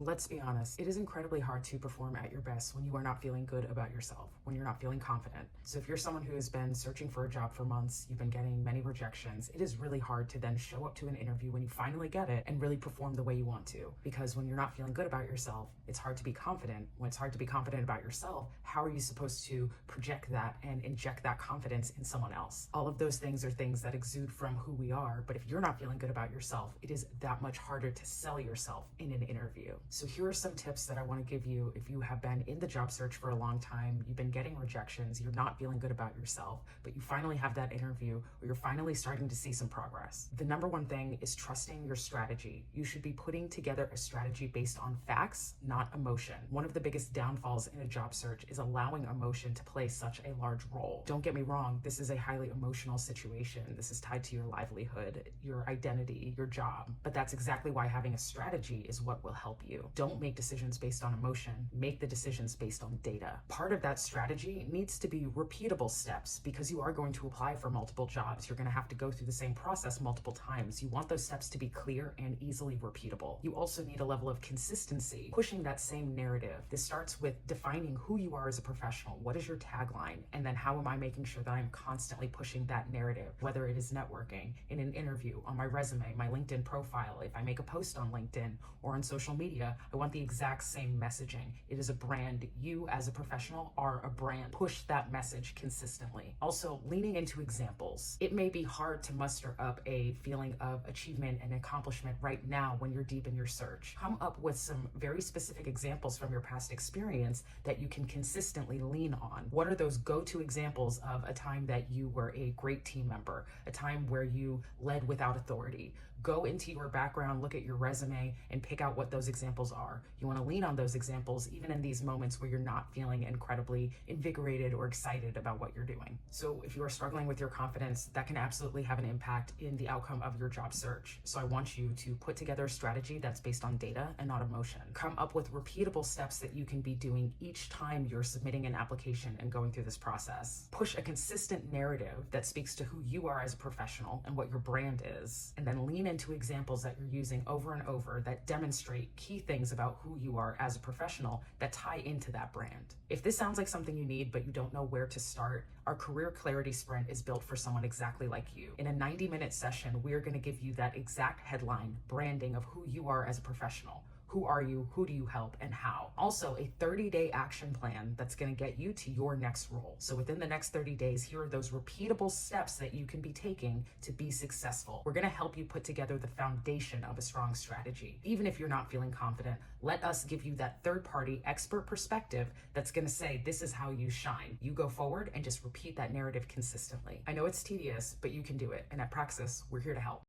Let's be honest, it is incredibly hard to perform at your best when you are not feeling good about yourself, when you're not feeling confident. So if you're someone who has been searching for a job for months, you've been getting many rejections, it is really hard to then show up to an interview when you finally get it and really perform the way you want to. Because when you're not feeling good about yourself, it's hard to be confident. When it's hard to be confident about yourself, how are you supposed to project that and inject that confidence in someone else? All of those things are things that exude from who we are, but if you're not feeling good about yourself, it is that much harder to sell yourself in an interview. So here are some tips that I want to give you if you have been in the job search for a long time, you've been getting rejections, you're not feeling good about yourself, but you finally have that interview or you're finally starting to see some progress. The number one thing is trusting your strategy. You should be putting together a strategy based on facts, not emotion. One of the biggest downfalls in a job search is allowing emotion to play such a large role. Don't get me wrong, this is a highly emotional situation. This is tied to your livelihood, your identity, your job, but that's exactly why having a strategy is what will help you. Don't make decisions based on emotion, make the decisions based on data. Part of that strategy needs to be repeatable steps because you are going to apply for multiple jobs. You're going to have to go through the same process multiple times. You want those steps to be clear and easily repeatable. You also need a level of consistency, pushing that same narrative. This starts with defining who you are as a professional. What is your tagline? And then how am I making sure that I'm constantly pushing that narrative, whether it is networking, in an interview, on my resume, my LinkedIn profile, if I make a post on LinkedIn or on social media, I want the exact same messaging. It is a brand. You as a professional are a brand. Push that message consistently. Also, leaning into examples. It may be hard to muster up a feeling of achievement and accomplishment right now when you're deep in your search. Come up with some very specific examples from your past experience that you can consistently lean on. What are those go-to examples of a time that you were a great team member, a time where you led without authority? Go into your background, look at your resume, and pick out what those examples are. You want to lean on those examples even in these moments where you're not feeling incredibly invigorated or excited about what you're doing. So if you are struggling with your confidence, that can absolutely have an impact in the outcome of your job search. So I want you to put together a strategy that's based on data and not emotion. Come up with repeatable steps that you can be doing each time you're submitting an application and going through this process. Push a consistent narrative that speaks to who you are as a professional and what your brand is, and then lean into examples that you're using over and over that demonstrate key things about who you are as a professional that tie into that brand. If this sounds like something you need, but you don't know where to start, our Career Clarity Sprint is built for someone exactly like you. In a 90-minute session, we are going to give you that exact headline branding of who you are as a professional. Who are you? Who do you help? And how? Also, a 30-day action plan that's going to get you to your next role. So within the next 30 days, here are those repeatable steps that you can be taking to be successful. We're going to help you put together the foundation of a strong strategy. Even if you're not feeling confident, let us give you that third-party expert perspective that's going to say, this is how you shine. You go forward and just repeat that narrative consistently. I know it's tedious, but you can do it. And at Praxis, we're here to help.